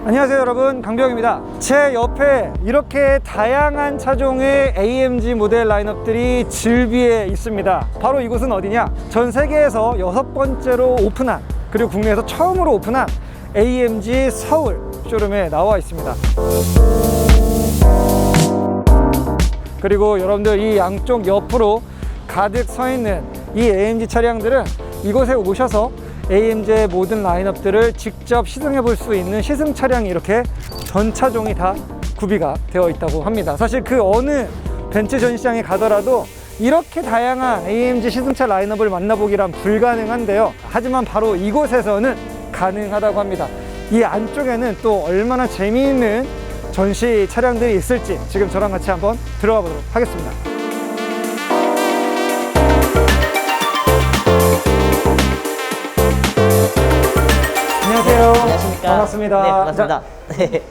안녕하세요 여러분, 강병입니다. 제 옆에 이렇게 다양한 차종의 AMG 모델 라인업들이 즐비해 있습니다. 바로 이곳은 어디냐? 전 세계에서 6번째로 오픈한, 그리고 국내에서 처음으로 오픈한 AMG 서울 쇼룸에 나와 있습니다. 그리고 여러분들 이 양쪽 옆으로 가득 서 있는 이 AMG 차량들은 이곳에 오셔서 AMG의 모든 라인업들을 직접 시승해 볼 수 있는 시승 차량이 이렇게 전 차종이 다 구비가 되어 있다고 합니다. 사실 그 어느 벤츠 전시장에 가더라도 이렇게 다양한 AMG 시승차 라인업을 만나보기란 불가능한데요. 하지만 바로 이곳에서는 가능하다고 합니다. 이 안쪽에는 또 얼마나 재미있는 전시 차량들이 있을지 지금 저랑 같이 한번 들어가 보도록 하겠습니다. 안녕하세요. 안녕하십니까. 반갑습니다. 네, 반갑습니다. 네.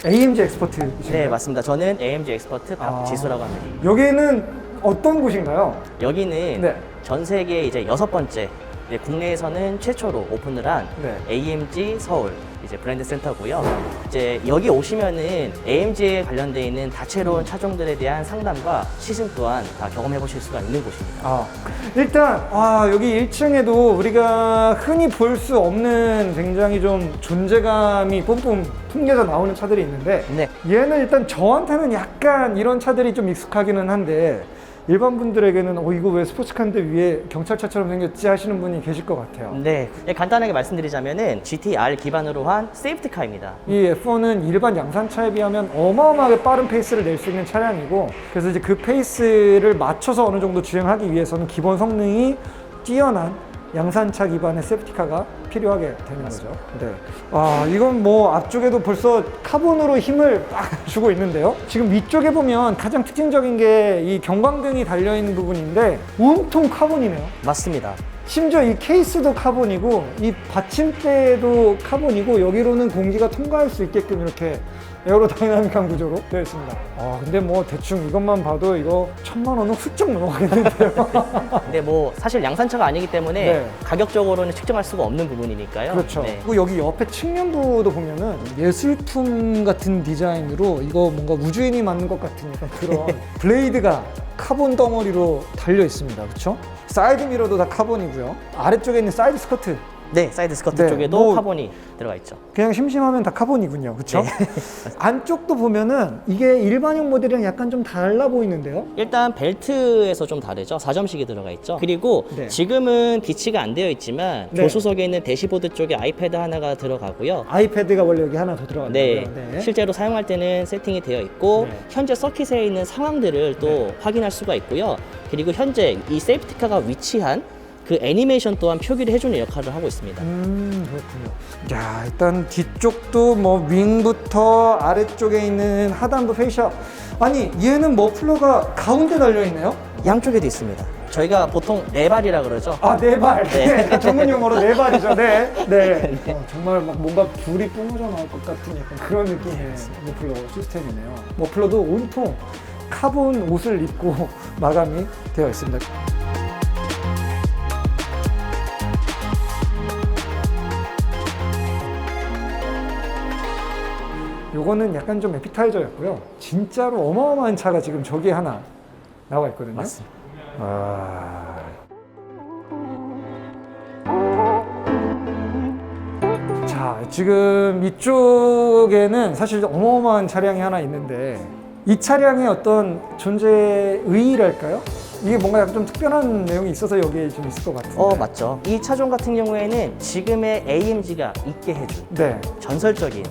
AMG 엑스퍼트이신가요? 네, 맞습니다. 저는 AMG 엑스퍼트 박지수라고 합니다. 여기는 어떤 곳인가요? 여기는 네. 전 세계 이제 6번째, 국내에서는 최초로 오픈을 한 네. AMG 서울 이제 브랜드 센터고요. 이제 여기 오시면은 AMG에 관련되어 있는 다채로운 차종들에 대한 상담과 시승 또한 다 경험해 보실 수가 있는 곳입니다. 일단 여기 1층에도 우리가 흔히 볼 수 없는 굉장히 좀 존재감이 뿜뿜 풍겨져 나오는 차들이 있는데, 네. 얘는 일단 저한테는 약간 이런 차들이 좀 익숙하기는 한데 일반 분들에게는 이거 왜 스포츠카인데 위에 경찰차처럼 생겼지 하시는 분이 계실 것 같아요. 네, 간단하게 말씀드리자면은 GT-R 기반으로 한 세이프티카입니다. 이 F1은 일반 양산차에 비하면 어마어마하게 빠른 페이스를 낼 수 있는 차량이고, 그래서 이제 그 페이스를 맞춰서 어느 정도 주행하기 위해서는 기본 성능이 뛰어난 양산차 기반의 세이프티카가 필요하게 되는 거죠. 네. 이건 뭐 앞쪽에도 벌써 카본으로 힘을 빡 주고 있는데요. 지금 위쪽에 보면 가장 특징적인 게 이 경광등이 달려있는 부분인데 온통 카본이네요. 맞습니다. 심지어 이 케이스도 카본이고 이 받침대도 카본이고 여기로는 공기가 통과할 수 있게끔 이렇게 에어로다이나믹한 구조로 되어 있습니다. 근데 뭐 대충 이것만 봐도 이거 1000만 원은 훌쩍 넘어가겠는데요. 근데 뭐 사실 양산차가 아니기 때문에 네. 가격적으로는 측정할 수가 없는 부분이니까요. 그렇죠. 네. 그리고 여기 옆에 측면부도 보면은 예술품 같은 디자인으로 이거 뭔가 우주인이 맞는 것 같은 약간 그런 블레이드가 카본 덩어리로 달려 있습니다. 그렇죠? 사이드 미러도 다 카본이고요. 아래쪽에 있는 사이드 스커트, 네, 사이드 스커트 네, 쪽에도 뭐 카본이 들어가 있죠. 그냥 심심하면 다 카본이군요. 그렇죠? 네. 안쪽도 보면은 이게 일반형 모델이랑 약간 좀 달라 보이는데요. 일단 벨트에서 좀 다르죠. 4점씩이 들어가 있죠. 그리고 네. 지금은 비치가 안 되어 있지만 네. 조수석에 있는 대시보드 쪽에 아이패드 하나가 들어가고요. 아이패드가 원래 여기 하나 더 들어간다고요? 네, 실제로 사용할 때는 세팅이 되어 있고 네. 현재 서킷에 있는 상황들을 또 확인할 수가 있고요. 그리고 현재 이 세이프티카가 위치한 그 애니메이션 또한 표기를 해주는 역할을 하고 있습니다. 그렇군요. 야, 일단 뒤쪽도 뭐 윙부터 아래쪽에 있는 하단부 페이셜. 아니, 얘는 머플러가 가운데 달려있네요? 양쪽에도 있습니다. 저희가 보통 네발이라 그러죠. 네 발. 네. 네. 전문 용어로 네 발이죠. 네. 네. 정말 막 뭔가 불이 뿜어져 나올 것 같은 약간 그런 느낌의 머플러 시스템이네요. 머플러도 온통 카본 옷을 입고 마감이 되어 있습니다. 요거는 약간 좀 에피타이저였고요. 진짜로 어마어마한 차가 지금 저기 하나 나와 있거든요. 맞습니다. 자, 지금 이쪽에는 사실 어마어마한 차량이 하나 있는데 이 차량의 어떤 존재 의의랄까요? 이게 뭔가 약간 좀 특별한 내용이 있어서 여기에 좀 있을 것 같은데. 맞죠. 이 차종 같은 경우에는 지금의 AMG가 있게 해준 네. 전설적인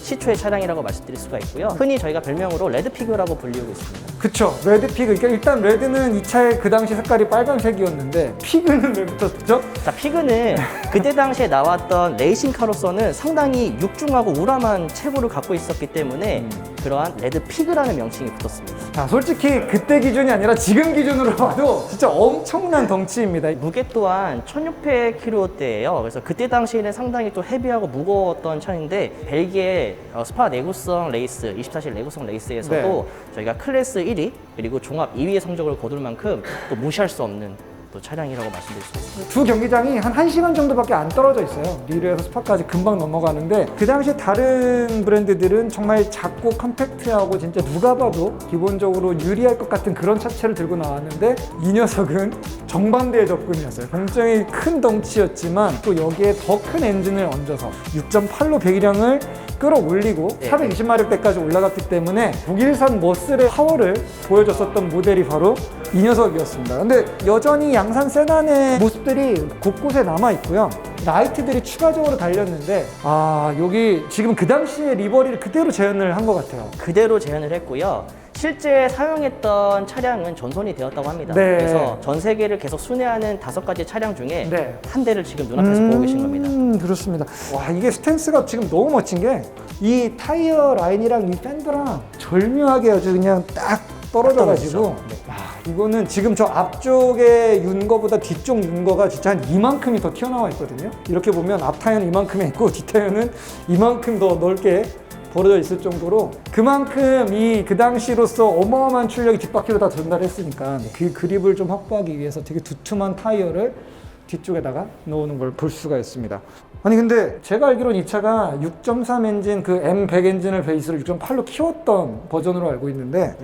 시초의 차량이라고 말씀드릴 수가 있고요. 흔히 저희가 별명으로 레드피그라고 불리고 있습니다. 그쵸. 레드피그. 그러니까 일단 레드는 이 차의 그 당시 색깔이 빨간색이었는데 피그는 왜 붙었죠? 자, 피그는 그때 당시에 나왔던 레이싱카로서는 상당히 육중하고 우람한 체구를 갖고 있었기 때문에 그러한 레드피그라는 명칭이 붙었습니다. 자, 솔직히 그때 기준이 아니라 지금 기준으로 봐도 진짜 엄청난 덩치입니다. 무게 또한 1600kg대예요. 그래서 그때 당시에는 상당히 또 헤비하고 무거웠던 차인데 벨기에 스파 내구성 레이스, 24실 내구성 레이스에서도 네. 저희가 클래스 1위 그리고 종합 2위의 성적을 거둘 만큼 또 무시할 수 없는 또 차량이라고 말씀드릴 수 있습니다. 두 경기장이 한 1시간 정도밖에 안 떨어져 있어요. 리르에서 스파까지 금방 넘어가는데 그 당시 다른 브랜드들은 정말 작고 컴팩트하고 진짜 누가 봐도 기본적으로 유리할 것 같은 그런 차체를 들고 나왔는데 이 녀석은 정반대의 접근이었어요. 굉장히 큰 덩치였지만 또 여기에 더 큰 엔진을 얹어서 6.8로 배기량을 끌어올리고 네. 420마력대까지 올라갔기 때문에 독일산 머슬의 파워를 보여줬었던 모델이 바로 이 녀석이었습니다. 근데 여전히 양산 세단의 모습들이 곳곳에 남아있고요. 라이트들이 추가적으로 달렸는데 여기 지금 그 당시에 리버리를 그대로 재현을 한 것 같아요. 그대로 재현을 했고요. 실제 사용했던 차량은 전손이 되었다고 합니다. 네. 그래서 전 세계를 계속 순회하는 5가지 차량 중에 네. 한 대를 지금 눈앞에서 보고 계신 겁니다. 그렇습니다. 와, 이게 스탠스가 지금 너무 멋진 게 이 타이어 라인이랑 이 팬더랑 절묘하게 아주 그냥 딱 떨어져가지고 네. 이거는 지금 저 앞쪽에 윤거보다 뒤쪽 윤거가 진짜 한 이만큼이 더 튀어나와 있거든요. 이렇게 보면 앞 타이어는 이만큼에 있고 뒷 타이어는 이만큼 더 넓게 벌어져 있을 정도로 그만큼 그 당시로서 어마어마한 출력이 뒷바퀴로 다 전달했으니까 그 그립을 좀 확보하기 위해서 되게 두툼한 타이어를 뒤쪽에다가 넣는 걸 볼 수가 있습니다. 아니 근데 제가 알기로는 이 차가 6.3 엔진 그 M100 엔진을 베이스로 6.8로 키웠던 버전으로 알고 있는데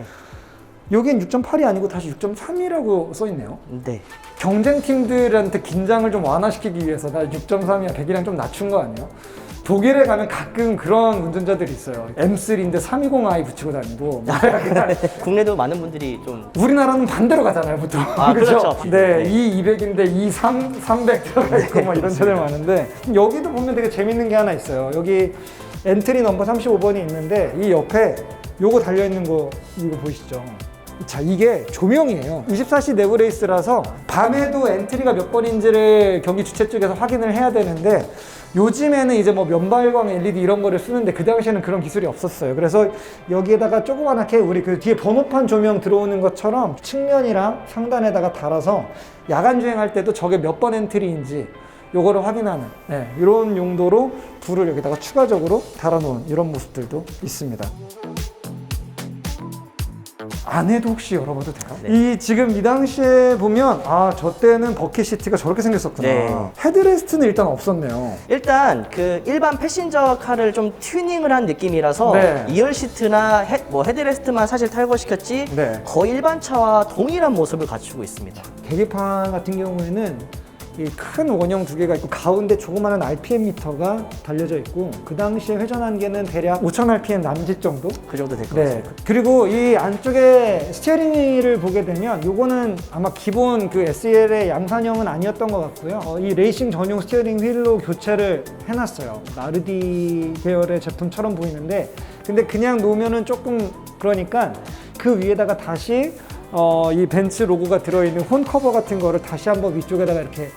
여긴 6.8이 아니고 다시 6.3이라고 써있네요. 네. 경쟁팀들한테 긴장을 좀 완화시키기 위해서 나 6.3이야 100이랑 좀 낮춘 거 아니에요? 독일에 가면 가끔 그런 운전자들이 있어요. M3인데 320i 붙이고 다니고. 국내도 많은 분들이 좀 우리나라는 반대로 가잖아요, 보통. 그렇죠. 네, 이 200인데 이 300 들어가 있고 막 이런 차들 많은데 여기도 보면 되게 재밌는 게 하나 있어요. 여기 엔트리 넘버 35번이 있는데 이 옆에 요거 달려있는 거 이거 보이시죠? 자, 이게 조명이에요. 24시 내부 레이스라서 밤에도 엔트리가 몇 번인지를 경기 주최 쪽에서 확인을 해야 되는데 요즘에는 이제 뭐 면발광 LED 이런 거를 쓰는데 그 당시에는 그런 기술이 없었어요. 그래서 여기에다가 조그맣게 우리 그 뒤에 번호판 조명 들어오는 것처럼 측면이랑 상단에다가 달아서 야간 주행할 때도 저게 몇 번 엔트리인지 요거를 확인하는 이런 용도로 불을 여기다가 추가적으로 달아놓은 이런 모습들도 있습니다. 안에도 혹시 열어봐도 돼요? 네. 지금 이 당시에 보면 저 때는 버킷 시트가 저렇게 생겼었구나. 네. 헤드레스트는 일단 없었네요. 일단 그 일반 패신저 카를 좀 튜닝을 한 느낌이라서 네. 2열 시트나 헤드레스트만 사실 탈거시켰지 네. 거의 일반 차와 동일한 모습을 갖추고 있습니다. 계기판 같은 경우에는 이 큰 원형 두 개가 있고 가운데 조그마한 RPM 미터가 달려져 있고 그 당시에 회전 한계는 대략 5000 RPM 남짓 정도? 그 정도 될 것 네. 같습니다. 그리고 이 안쪽에 스티어링 휠을 보게 되면 요거는 아마 기본 그 SEL의 양산형은 아니었던 것 같고요. 이 레이싱 전용 스티어링 휠로 교체를 해놨어요. 나르디 계열의 제품처럼 보이는데 근데 그냥 놓으면은 조금 그러니까 그 위에다가 다시 이 벤츠 로고가 들어있는 혼 커버 같은 거를 다시 한번 위쪽에다가 이렇게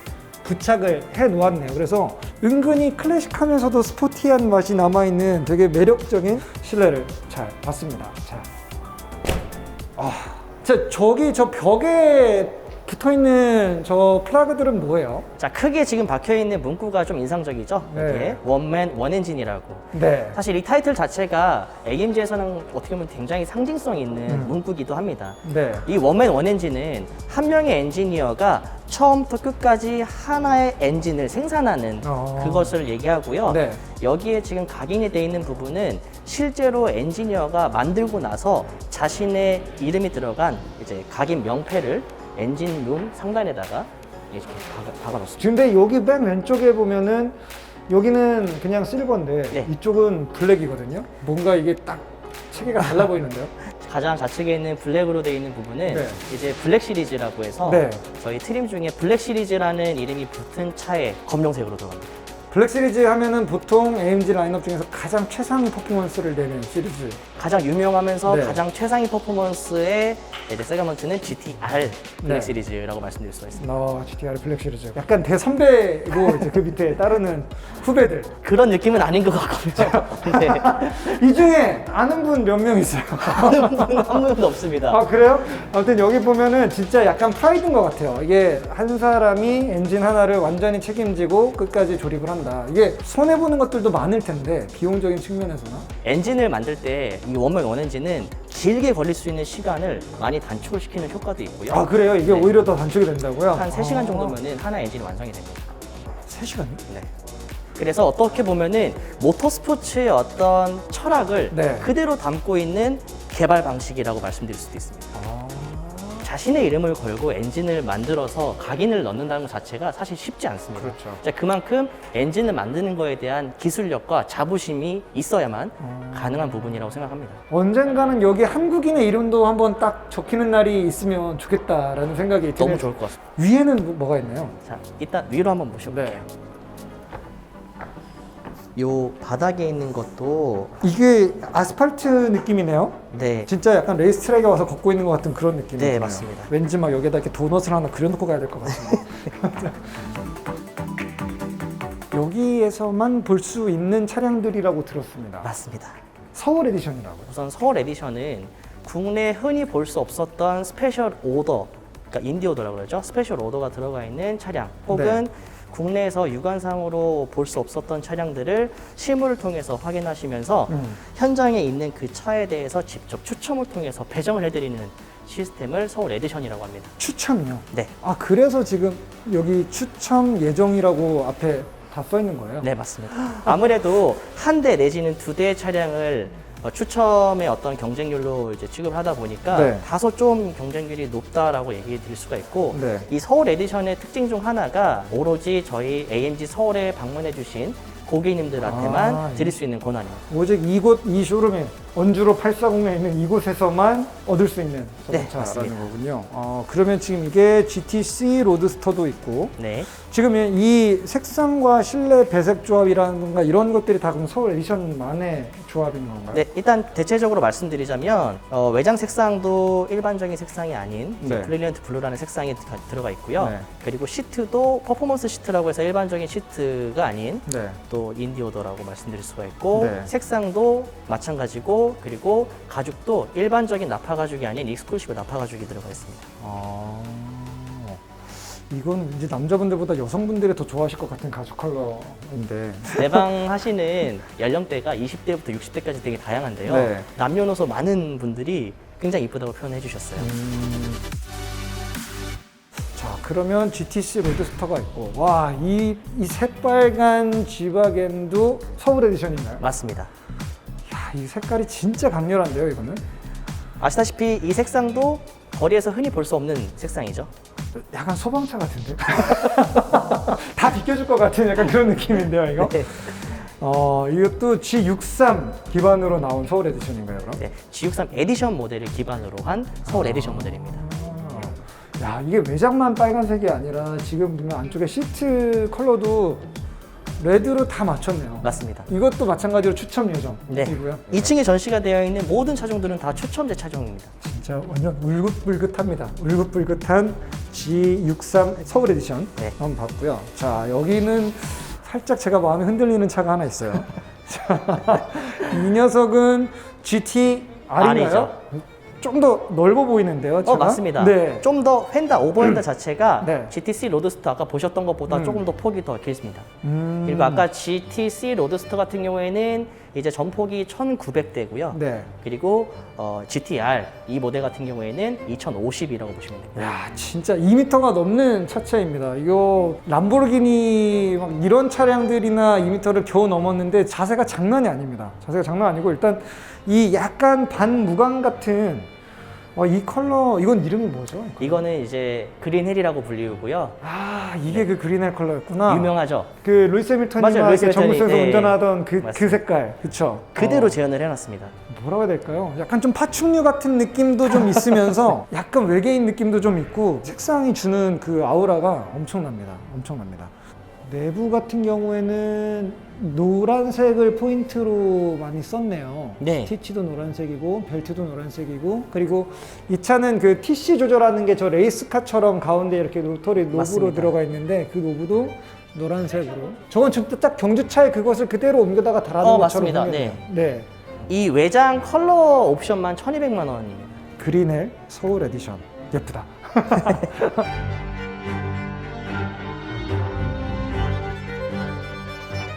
부착을 해 놓았네요. 그래서 은근히 클래식하면서도 스포티한 맛이 남아있는 되게 매력적인 실내를 잘 봤습니다. 저기 저 벽에 붙어있는 저 플러그들은 뭐예요? 자, 크게 지금 박혀있는 문구가 좀 인상적이죠? 네. 여기에 원맨 원엔진이라고. 네. 사실 이 타이틀 자체가 AMG에서는 어떻게 보면 굉장히 상징성 있는 문구기도 합니다. 네. 이 원맨 원엔진은 한 명의 엔지니어가 처음부터 끝까지 하나의 엔진을 생산하는 그것을 얘기하고요. 네. 여기에 지금 각인이 되어 있는 부분은 실제로 엔지니어가 만들고 나서 자신의 이름이 들어간 이제 각인 명패를 엔진룸 상단에다가 이렇게 박아놓습니다. 근데 여기 맨 왼쪽에 보면은 여기는 그냥 실버인데 네. 이쪽은 블랙이거든요. 뭔가 이게 딱 체계가 달라 보이는데요. 가장 좌측에 있는 블랙으로 되어 있는 부분은 네. 이제 블랙 시리즈라고 해서 네. 저희 트림 중에 블랙 시리즈라는 이름이 붙은 차에 검정색으로 들어갑니다. 블랙 시리즈 하면은 보통 AMG 라인업 중에서 가장 최상위 퍼포먼스를 내는 시리즈. 가장 유명하면서 네. 가장 최상위 퍼포먼스의 이제 세그먼트는 GTR 블랙 네. 시리즈라고 말씀드릴 수가 있습니다. GTR 블랙 시리즈. 약간 대선배고 이제 그 밑에 따르는 후배들. 그런 느낌은 아닌 것 같거든요. 네. 이 중에 아는 분 몇 명 있어요? 한 분도 없습니다. 그래요? 아무튼 여기 보면은 진짜 약간 프라이드인 것 같아요. 이게 한 사람이 엔진 하나를 완전히 책임지고 끝까지 조립을 한 한다. 이게 손해보는 것들도 많을 텐데 비용적인 측면에서나. 엔진을 만들 때 이 원명 원엔진은 길게 걸릴 수 있는 시간을 많이 단축을 시키는 효과도 있고요. 아 그래요? 이게 네. 오히려 더 단축이 된다고요? 한 3시간 정도면은 하나 엔진이 완성이 됩니다. 3시간이요? 네. 그래서 어떻게 보면은 모터스포츠의 어떤 철학을 네. 그대로 담고 있는 개발 방식이라고 말씀드릴 수도 있습니다. 자신의 이름을 걸고 엔진을 만들어서 각인을 넣는다는 것 자체가 사실 쉽지 않습니다. 그렇죠. 자, 그만큼 엔진을 만드는 거에 대한 기술력과 자부심이 있어야만 가능한 부분이라고 생각합니다. 언젠가는 여기 한국인의 이름도 한번 딱 적히는 날이 있으면 좋겠다라는 생각이 드네요. 너무 좋을 것 같습니다. 위에는 뭐가 있나요? 자, 일단 위로 한번 모셔볼게요. 요 바닥에 있는 것도 이게 아스팔트 느낌이네요. 네, 진짜 약간 레이스트랙에 와서 걷고 있는 것 같은 그런 느낌이 네, 드네요. 맞습니다. 왠지 막 여기에다 이렇게 도넛을 하나 그려놓고 가야 될 것 같은데. 여기에서만 볼 수 있는 차량들이라고 들었습니다. 맞습니다. 서울 에디션이라고요. 우선 서울 에디션은 국내 흔히 볼 수 없었던 스페셜 오더, 그러니까 인디 오더라고 그러죠. 스페셜 오더가 들어가 있는 차량, 혹은 국내에서 육안상으로 볼 수 없었던 차량들을 실물을 통해서 확인하시면서 현장에 있는 그 차에 대해서 직접 추첨을 통해서 배정을 해드리는 시스템을 서울 에디션이라고 합니다. 추첨이요? 네, 아 그래서 지금 여기 추첨 예정이라고 앞에 다 써 있는 거예요? 네 맞습니다. 아무래도 한 대 내지는 두 대의 차량을 추첨의 어떤 경쟁률로 이제 취급을 하다 보니까 네. 다소 좀 경쟁률이 높다라고 얘기해 드릴 수가 있고, 네. 이 서울 에디션의 특징 중 하나가 오로지 저희 AMG 서울에 방문해 주신 고객님들한테만 아, 드릴 수 있는 권한입니다. 오직 이곳 이 쇼룸에 원주로 840에 있는 이곳에서만 얻을 수 있는 네, 자동차라는 맞습니다. 거군요. 그러면 지금 이게 GTC 로드스터도 있고 네, 지금 이 색상과 실내 배색 조합이라든가 이런 것들이 다 그럼 서울 에디션만의 조합인 건가요? 네, 일단 대체적으로 말씀드리자면 외장 색상도 일반적인 색상이 아닌 네. 브릴리언트 블루라는 색상이 들어가 있고요. 네. 그리고 시트도 퍼포먼스 시트라고 해서 일반적인 시트가 아닌 네. 또 인디오더라고 말씀드릴 수가 있고, 네. 색상도 마찬가지고, 그리고 가죽도 일반적인 나파 가죽이 아닌 익스클루시브 나파 가죽이 들어가 있습니다. 이건 이제 남자분들보다 여성분들이 더 좋아하실 것 같은 가죽 컬러인데. 내방 하시는 연령대가 20대부터 60대까지 되게 다양한데요. 네. 남녀노소 많은 분들이 굉장히 이쁘다고 표현해 주셨어요. 자, 그러면 GTC 로드스터가 있고, 와, 이 새빨간 G바겐도 서울 에디션인가요? 맞습니다. 야, 이 색깔이 진짜 강렬한데요, 이거는? 아시다시피 이 색상도 거리에서 흔히 볼 수 없는 색상이죠. 약간 소방차 같은데? 다 비켜줄 것 같은 약간 그런 느낌인데요, 이거? 네. 이것도 G63 기반으로 나온 서울 에디션인가요, 그럼? 네, G63 에디션 모델을 기반으로 한 서울 에디션 모델입니다. 야, 이게 외장만 빨간색이 아니라 지금 보면 안쪽에 시트 컬러도 레드로 다 맞췄네요. 맞습니다. 이것도 마찬가지로 추첨 네. 예정이고요. 2층에 전시가 되어 있는 모든 차종들은 다 추첨제 차종입니다. 진짜 완전 울긋불긋합니다. 울긋불긋한 G63 서울 에디션 네. 한번 봤고요. 자, 여기는 살짝 제가 마음이 흔들리는 차가 하나 있어요. 자, 이 녀석은 GT-R인가요? R이죠. 좀 더 넓어 보이는데요, 차가? 맞습니다. 네. 좀 더 휀다, 오버핸드 자체가 네. GTC 로드스터 아까 보셨던 것보다 조금 더 폭이 더 길습니다. 음. 그리고 아까 GTC 로드스터 같은 경우에는 이제 전폭이 1900대고요. 네. 그리고 GTR 이 모델 같은 경우에는 2050이라고 보시면 됩니다. 야, 진짜 2m가 넘는 차체입니다. 이거 람보르기니 막 이런 차량들이나 2m를 겨우 넘었는데 자세가 장난이 아닙니다. 자세가 장난 아니고 일단 이 약간 반무광 같은 이 컬러 이건 이름이 뭐죠? 이거는 이제 그린 헬이라고 불리우고요. 아, 이게 그 그린헬 컬러였구나. 유명하죠. 그 루이스 해밀턴이 맞아요, 루이스 정부에서 해밀턴이, 운전하던 그 맞습니다. 색깔, 그쵸? 그대로 재현을 해놨습니다. 뭐라고 해야 될까요? 약간 좀 파충류 같은 느낌도 좀 있으면서 약간 외계인 느낌도 좀 있고 색상이 주는 그 아우라가 엄청납니다. 엄청납니다. 내부 같은 경우에는 노란색을 포인트로 많이 썼네요. 네. 스티치도 노란색이고 벨트도 노란색이고, 그리고 이 차는 그 TC 조절하는 게 저 레이스카처럼 가운데 이렇게 로터리 노브로 맞습니다. 들어가 있는데 그 노브도 노란색으로. 저건 지금 딱 경주차에 그것을 그대로 옮겨다가 달아놓은 것처럼 맞습니다. 생겼네요. 네. 이 외장 컬러 옵션만 1200만 원입니다. 그린헬 서울 에디션 예쁘다.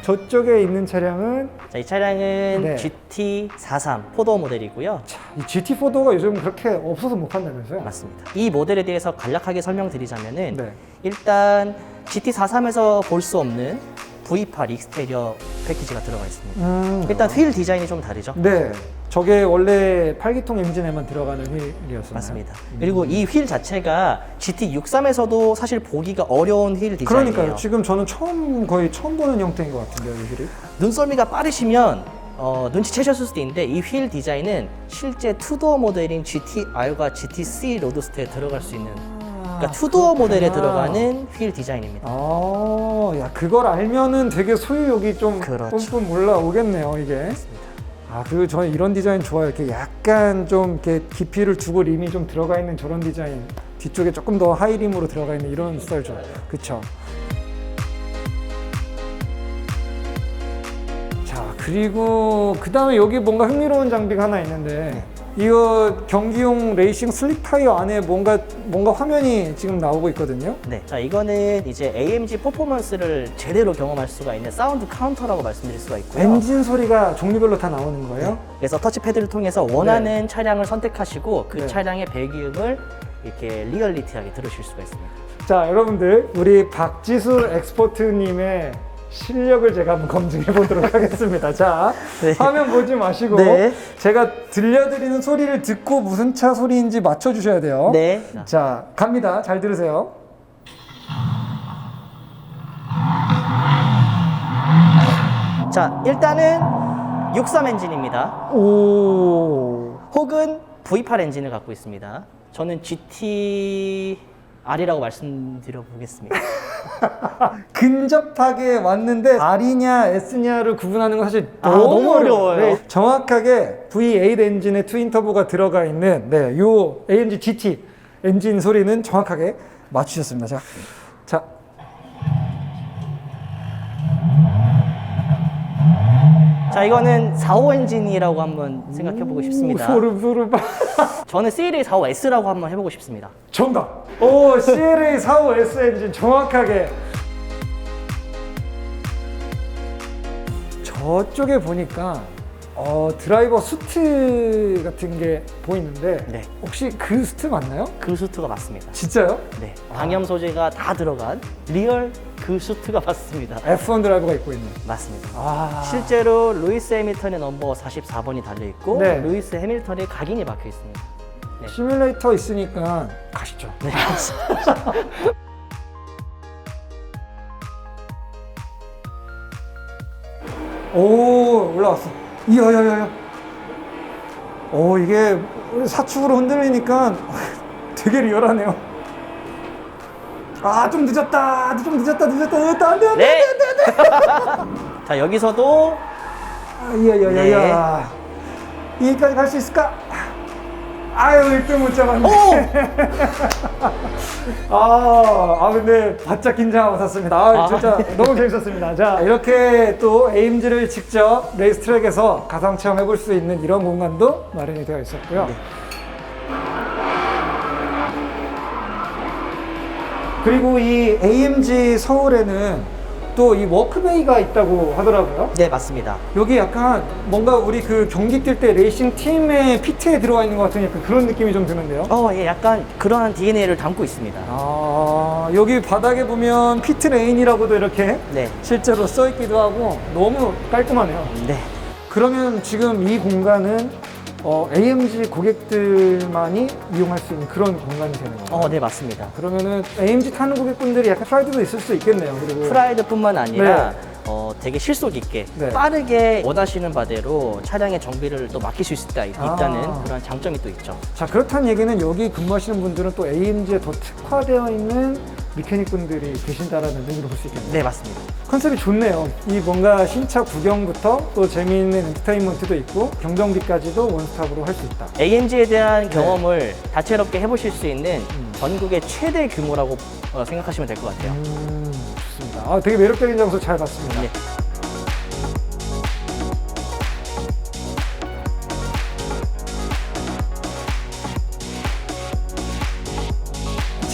저쪽에 있는 차량은 자, 이 차량은 네. GT43 4도어 모델이고요. 이 GT4도가 요즘 그렇게 없어서 못 판다면서요? 맞습니다. 이 모델에 대해서 간략하게 설명드리자면은 네. 일단 GT43에서 볼 수 없는 V8 익스테리어 패키지가 들어가 있습니다. 일단 휠 디자인이 좀 다르죠. 네. 저게 원래 8기통 엔진에만 들어가는 휠이었어요. 맞습니다. 그리고 이 휠 자체가 GT63에서도 사실 보기가 어려운 휠 디자인이에요. 그러니까요. 지금 저는 거의 처음 보는 형태인 것 같은데요, 이 휠이. 눈썰미가 빠르시면 눈치채셨을 수도 있는데 이 휠 디자인은 실제 투도어 모델인 GT-R과 GT-C 로드스터에 들어갈 수 있는 그러니까 투도어 모델에 들어가는 휠 디자인입니다. 야, 그걸 알면은 되게 소유욕이 좀 그렇죠. 뿜뿜 올라오겠네요, 이게. 그리고 저는 이런 디자인 좋아요. 이렇게 약간 좀 이렇게 깊이를 두고 림이 좀 들어가 있는 저런 디자인. 뒤쪽에 조금 더 하이림으로 들어가 있는 이런 스타일 좋아요. 그쵸? 자, 그리고 그 다음에 여기 뭔가 흥미로운 장비가 하나 있는데 이거 경기용 레이싱 슬릭 타이어 안에 뭔가 화면이 지금 나오고 있거든요. 네. 자, 이거는 이제 AMG 퍼포먼스를 제대로 경험할 수가 있는 사운드 카운터라고 말씀드릴 수가 있고요. 엔진 소리가 종류별로 다 나오는 거예요? 그래서 터치패드를 통해서 원하는 차량을 선택하시고 그 네. 차량의 배기음을 이렇게 리얼리티하게 들으실 수가 있습니다. 자, 여러분들 우리 박지수 엑스퍼트님의 실력을 제가 한번 검증해 보도록 하겠습니다. 자, 네. 화면 보지 마시고 네. 제가 들려드리는 소리를 듣고 무슨 차 소리인지 맞춰주셔야 돼요. 네. 자, 갑니다. 잘 들으세요. 자, 일단은 63 엔진입니다. 오. 혹은 V8 엔진을 갖고 있습니다. 저는 GT-R이라고 말씀드려 보겠습니다. 근접하게 왔는데 R이냐 S냐를 구분하는 건 사실 너무 어려워요. 네, 정확하게 V8 엔진의 트윈 터보가 들어가 있는 요 AMG GT 엔진 소리는 정확하게 맞추셨습니다. 자, 자, 이거는 45 엔진이라고 한번 생각해 보고 싶습니다. 소름. 저는 CLA 45S라고 한번 해보고 싶습니다. 정답. 오, CLA 45S 엔진 정확하게. 저쪽에 보니까 드라이버 수트 같은 게 보이는데 네. 혹시 그 수트 맞나요? 그 수트가 맞습니다. 진짜요? 네. 방염 소재가 다 들어간 리얼 그 수트가 맞습니다. F1 드라이버가 입고 있는. 맞습니다. 실제로 루이스 해밀턴의 넘버 44번이 달려 있고 네. 루이스 해밀턴의 각인이 박혀 있습니다. 네. 시뮬레이터 있으니까 가시죠. 네. 오, 올라왔어. 이야. 이게 사축으로 흔들리니까 되게 리얼하네요. 좀 늦었다. 안 돼. 네. 자, 여기서도 이야. 여기까지 갈 수 있을까? 아유, 1등 못 잡았네. 근데 바짝 긴장하고 샀습니다. 진짜 너무 재밌었습니다. 자, 이렇게 또 AMG를 직접 레이스 트랙에서 가상 체험해 볼 수 있는 이런 공간도 마련이 되어 있었고요. 네. 그리고 이 AMG 서울에는 또 이 워크베이가 있다고 하더라고요. 네, 맞습니다. 여기 약간 뭔가 우리 그 경기 뛸 때 레이싱 팀의 피트에 들어와 있는 것 같은 약간 그런 느낌이 좀 드는데요. 예, 약간 그러한 DNA를 담고 있습니다. 여기 바닥에 보면 피트 레인이라고도 이렇게 네. 실제로 써 있기도 하고 너무 깔끔하네요. 네. 그러면 지금 이 공간은 AMG 고객들만이 이용할 수 있는 그런 공간이 되는 거예요. 네, 맞습니다. 그러면은 AMG 타는 고객분들이 약간 프라이드도 있을 수 있겠네요. 그리고 프라이드뿐만 아니라 되게 실속 있게 네. 빠르게 원하시는 바대로 차량의 정비를 또 맡길 수 있다는 그런 장점이 또 있죠. 자, 그렇다는 얘기는 여기 근무하시는 분들은 또 AMG에 더 특화되어 있는 미케닉 분들이 계신다라는 의미로 볼 수 있겠네요. 네, 맞습니다. 컨셉이 좋네요. 이 뭔가 신차 구경부터 또 재미있는 엔터테인먼트도 있고 경정비까지도 원스톱으로 할 수 있다. AMG에 대한 경험을 다채롭게 해보실 수 있는 전국의 최대 규모라고 생각하시면 될 것 같아요. 좋습니다. 되게 매력적인 장소 잘 봤습니다. 네.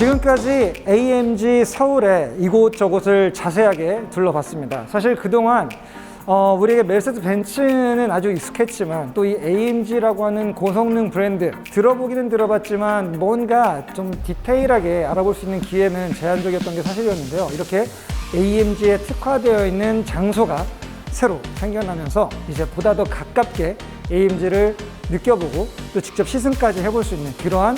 지금까지 AMG 서울의 이곳저곳을 자세하게 둘러봤습니다. 사실 그동안 우리에게 메르세데스 벤츠는 아주 익숙했지만 또 이 AMG라고 하는 고성능 브랜드 들어보기는 들어봤지만 뭔가 좀 디테일하게 알아볼 수 있는 기회는 제한적이었던 게 사실이었는데요. 이렇게 AMG에 특화되어 있는 장소가 새로 생겨나면서 이제 보다 더 가깝게 AMG를 느껴보고 또 직접 시승까지 해볼 수 있는 그러한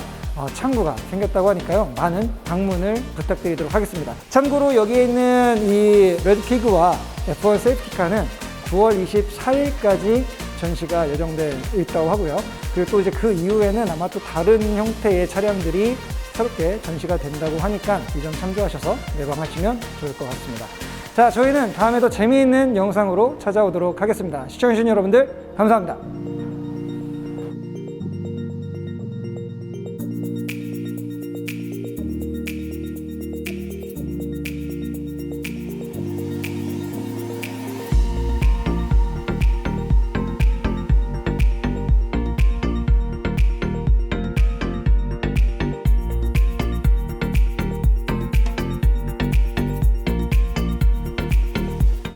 창구가 생겼다고 하니까요. 많은 방문을 부탁드리도록 하겠습니다. 참고로 여기에 있는 이 레드피그와 F1 세이프티카는 9월 24일까지 전시가 예정돼 있다고 하고요. 그리고 또 이제 그 이후에는 아마 또 다른 형태의 차량들이 새롭게 전시가 된다고 하니까 이 점 참조하셔서 예방하시면 좋을 것 같습니다. 자, 저희는 다음에 더 재미있는 영상으로 찾아오도록 하겠습니다. 시청해주신 여러분들 감사합니다.